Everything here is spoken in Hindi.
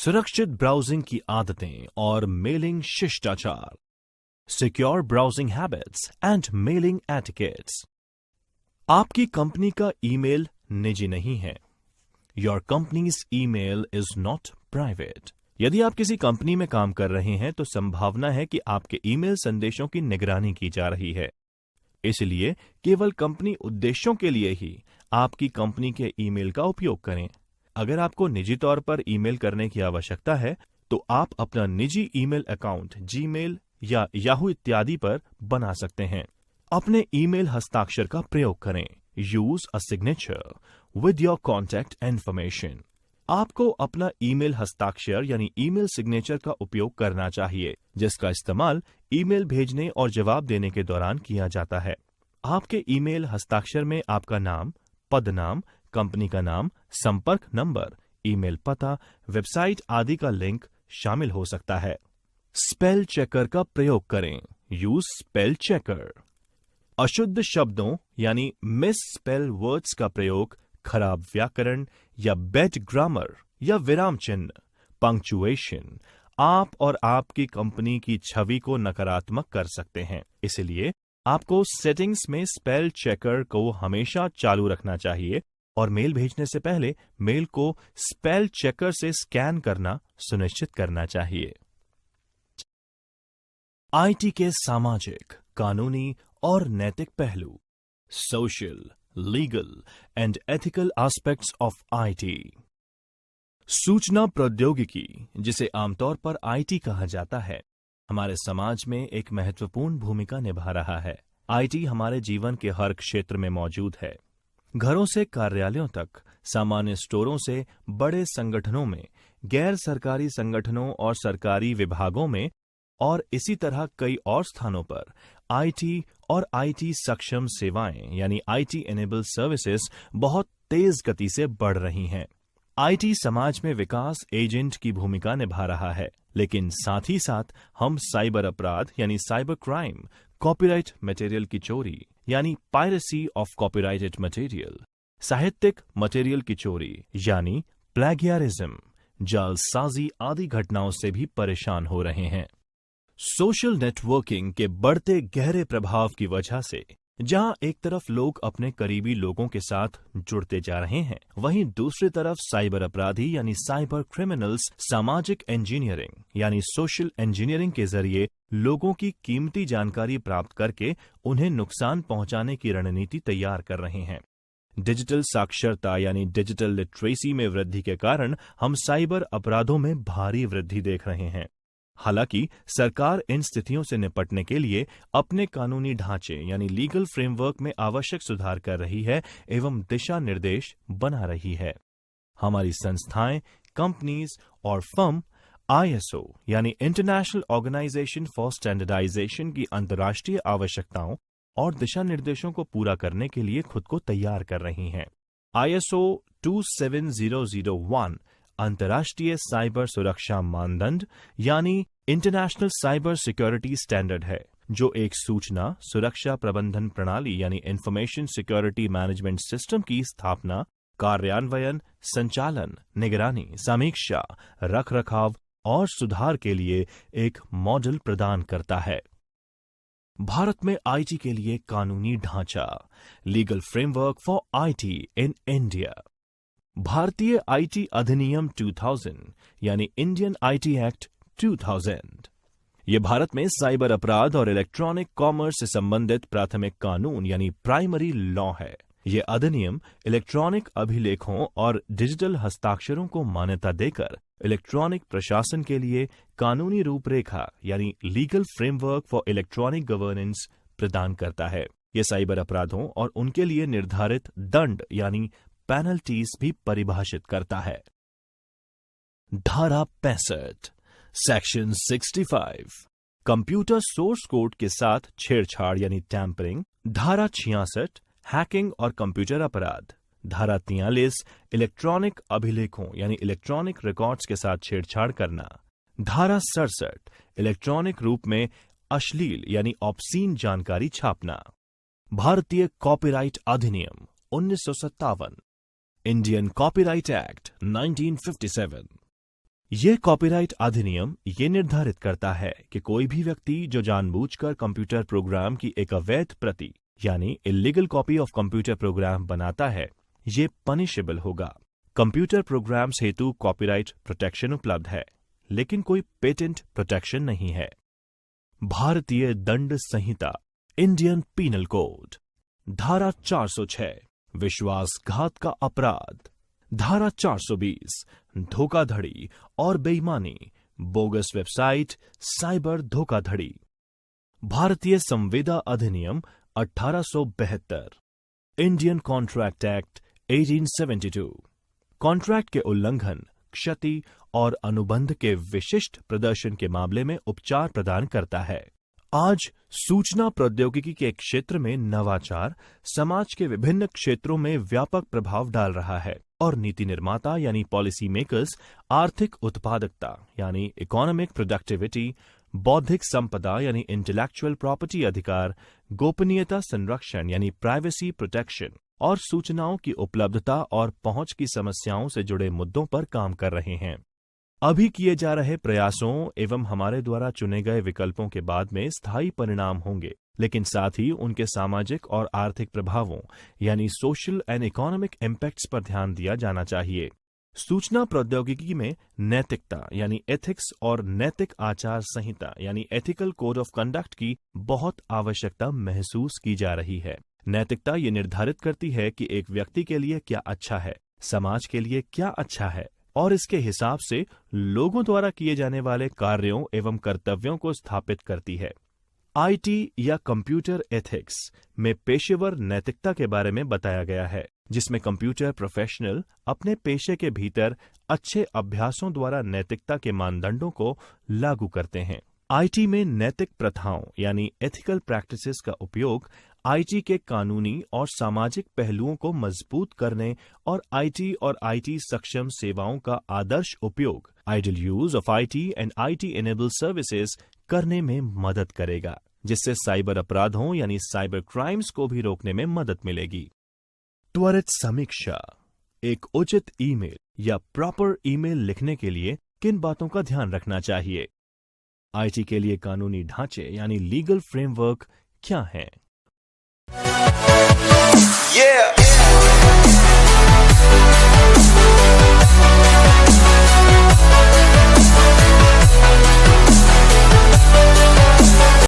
सुरक्षित ब्राउजिंग की आदतें और मेलिंग शिष्टाचार, secure browsing habits and mailing etiquettes. आपकी कंपनी का ईमेल निजी नहीं है। Your companies email is not private. यदि आप किसी कंपनी में काम कर रहे हैं तो संभावना है कि आपके ईमेल संदेशों की निगरानी की जा रही है। इसलिए केवल कंपनी उद्देश्यों के लिए ही आपकी कंपनी के ईमेल का उपयोग करें। अगर आपको निजी तौर पर ईमेल करने की आवश्यकता है तो आप अपना निजी ईमेल अकाउंट जीमेल या याहू इत्यादि पर बना सकते हैं। अपने ईमेल हस्ताक्षर का प्रयोग करें। Use a signature with your contact information. आपको अपना ईमेल हस्ताक्षर यानी ईमेल सिग्नेचर का उपयोग करना चाहिए, जिसका इस्तेमाल ईमेल भेजने और जवाब देने के दौरान किया जाता है। आपके ईमेल हस्ताक्षर में आपका नाम, पदनाम, कंपनी का नाम, संपर्क नंबर, ईमेल पता, वेबसाइट आदि का लिंक शामिल हो सकता है। स्पेल चेकर का प्रयोग करें। Use spell checker. अशुद्ध शब्दों यानी मिस स्पेल वर्ड्स का प्रयोग खराब व्याकरण या बैड ग्रामर या विराम चिन्ह, पंक्चुएशन आप और आपकी कंपनी की छवि को नकारात्मक कर सकते हैं। इसलिए आपको सेटिंग्स में स्पेल चेकर को हमेशा चालू रखना चाहिए और मेल भेजने से पहले मेल को स्पेल चेकर से स्कैन करना सुनिश्चित करना चाहिए। आईटी के सामाजिक, कानूनी और नैतिक पहलू। Social, legal and ethical aspects of IT. सूचना प्रौद्योगिकी, जिसे आमतौर पर आईटी कहा जाता है, हमारे समाज में एक महत्वपूर्ण भूमिका निभा रहा है। आईटी हमारे जीवन के हर क्षेत्र में मौजूद है। घरों से कार्यालयों तक, सामान्य स्टोरों से बड़े संगठनों में, गैर सरकारी संगठनों और सरकारी विभागों में और इसी तरह कई और स्थानों पर आईटी और आईटी सक्षम सेवाएं यानी आईटी एनेबल सर्विसेज बहुत तेज गति से बढ़ रही हैं। आईटी समाज में विकास एजेंट की भूमिका निभा रहा है, लेकिन साथ ही साथ हम साइबर अपराध यानी साइबर क्राइम, कॉपीराइट मटेरियल की चोरी यानी पायरेसी ऑफ कॉपीराइटेड मटेरियल, साहित्यिक मटेरियल की चोरी यानी प्लेगियरिज्म, जालसाजी आदि घटनाओं से भी परेशान हो रहे हैं। सोशल नेटवर्किंग के बढ़ते गहरे प्रभाव की वजह से जहां एक तरफ लोग अपने करीबी लोगों के साथ जुड़ते जा रहे हैं, वहीं दूसरी तरफ साइबर अपराधी यानी साइबर क्रिमिनल्स सामाजिक इंजीनियरिंग यानी सोशल इंजीनियरिंग के जरिए लोगों की कीमती जानकारी प्राप्त करके उन्हें नुकसान पहुंचाने की रणनीति तैयार कर रहे हैं। डिजिटल साक्षरता यानी डिजिटल लिटरेसी में वृद्धि के कारण हम साइबर अपराधों में भारी वृद्धि देख रहे हैं। हालांकि सरकार इन स्थितियों से निपटने के लिए अपने कानूनी ढांचे यानी लीगल फ्रेमवर्क में आवश्यक सुधार कर रही है एवं दिशा निर्देश बना रही है। हमारी संस्थाएं, कंपनीज और फर्म आईएसओ यानी इंटरनेशनल ऑर्गेनाइजेशन फॉर स्टैंडर्डाइजेशन की अंतर्राष्ट्रीय आवश्यकताओं और दिशा निर्देशों को पूरा करने के लिए खुद को तैयार कर रही हैं। आईएसओ 27001 अंतर्राष्ट्रीय साइबर सुरक्षा मानदंड यानी इंटरनेशनल साइबर सिक्योरिटी स्टैंडर्ड है, जो एक सूचना सुरक्षा प्रबंधन प्रणाली यानी इंफॉर्मेशन सिक्योरिटी मैनेजमेंट सिस्टम की स्थापना, कार्यान्वयन, संचालन, निगरानी, समीक्षा, रखरखाव और सुधार के लिए एक मॉडल प्रदान करता है। भारत में आईटी के लिए कानूनी ढांचा, legal framework for IT in India. भारतीय आईटी अधिनियम 2000 यानी इंडियन आईटी एक्ट 2000। ये भारत में साइबर अपराध और इलेक्ट्रॉनिक कॉमर्स से संबंधित प्राथमिक कानून यानी प्राइमरी लॉ है। ये अधिनियम इलेक्ट्रॉनिक अभिलेखों और डिजिटल हस्ताक्षरों को मान्यता देकर इलेक्ट्रॉनिक प्रशासन के लिए कानूनी रूपरेखा यानी legal framework for electronic governance प्रदान करता है। ये साइबर अपराधों और उनके लिए निर्धारित दंड यानी पेनल्टीज भी परिभाषित करता है। धारा 65 सेक्शन 65 कंप्यूटर सोर्स कोड के साथ छेड़छाड़ यानी टैंपरिंग। धारा 66 हैकिंग और कंप्यूटर अपराध। धारा 43 इलेक्ट्रॉनिक अभिलेखों यानी इलेक्ट्रॉनिक रिकॉर्ड्स के साथ छेड़छाड़ करना। धारा 67 इलेक्ट्रॉनिक रूप में अश्लील यानी ऑब्सीन जानकारी छापना। भारतीय कॉपीराइट अधिनियम 1957, इंडियन कॉपीराइट एक्ट 1957, ये कॉपीराइट अधिनियम ये निर्धारित करता है कि कोई भी व्यक्ति जो जानबूझकर कंप्यूटर प्रोग्राम की एक अवैध प्रति यानी illegal copy of computer program बनाता है, ये पनिशेबल होगा। कंप्यूटर प्रोग्राम्स हेतु कॉपीराइट प्रोटेक्शन उपलब्ध है, लेकिन कोई पेटेंट प्रोटेक्शन नहीं है। भारतीय दंड संहिता इंडियन पीनल कोड धारा 406 विश्वासघात का अपराध, धारा 420 धोखाधड़ी और बेईमानी, बोगस वेबसाइट, साइबर धोखाधड़ी, भारतीय संविदा अधिनियम 1872, इंडियन कॉन्ट्रैक्ट एक्ट 1872, कॉन्ट्रैक्ट के उल्लंघन, क्षति और अनुबंध के विशिष्ट प्रदर्शन के मामले में उपचार प्रदान करता है। आज सूचना प्रौद्योगिकी के क्षेत्र में नवाचार समाज के विभिन्न क्षेत्रों में व्यापक प्रभाव डाल रहा है और नीति निर्माता यानी पॉलिसी मेकर्स आर्थिक उत्पादकता यानी इकोनॉमिक प्रोडक्टिविटी, बौद्धिक संपदा यानी इंटेलेक्चुअल प्रॉपर्टी अधिकार, गोपनीयता संरक्षण यानी प्राइवेसी प्रोटेक्शन और सूचनाओं की उपलब्धता और पहुंच की समस्याओं से जुड़े मुद्दों पर काम कर रहे हैं। अभी किए जा रहे प्रयासों एवं हमारे द्वारा चुने गए विकल्पों के बाद में स्थायी परिणाम होंगे, लेकिन साथ ही उनके सामाजिक और आर्थिक प्रभावों यानी सोशल एंड इकोनॉमिक इम्पैक्ट्स पर ध्यान दिया जाना चाहिए। सूचना प्रौद्योगिकी में नैतिकता यानी एथिक्स और नैतिक आचार संहिता यानी एथिकल कोड ऑफ कंडक्ट की बहुत आवश्यकता महसूस की जा रही है। नैतिकता ये निर्धारित करती है कि एक व्यक्ति के लिए क्या अच्छा है, समाज के लिए क्या अच्छा है और इसके हिसाब से लोगों द्वारा किए जाने वाले कार्यों एवं कर्तव्यों को स्थापित करती है। आईटी या कंप्यूटर एथिक्स में पेशेवर नैतिकता के बारे में बताया गया है, जिसमें कंप्यूटर प्रोफेशनल अपने पेशे के भीतर अच्छे अभ्यासों द्वारा नैतिकता के मानदंडों को लागू करते हैं। आईटी में नैतिक प्रथाओं यानी एथिकल प्रैक्टिसेस का उपयोग आईटी के कानूनी और सामाजिक पहलुओं को मजबूत करने और आईटी और आईटी सक्षम सेवाओं का आदर्श उपयोग ideal use of IT and IT enable services करने में मदद करेगा, जिससे साइबर अपराधों यानी साइबर क्राइम्स को भी रोकने में मदद मिलेगी। त्वरित समीक्षा: एक उचित ईमेल या प्रॉपर ईमेल लिखने के लिए किन बातों का ध्यान रखना चाहिए? आईटी के लिए कानूनी ढांचे यानी लीगल फ्रेमवर्क क्या हैं? Yeah.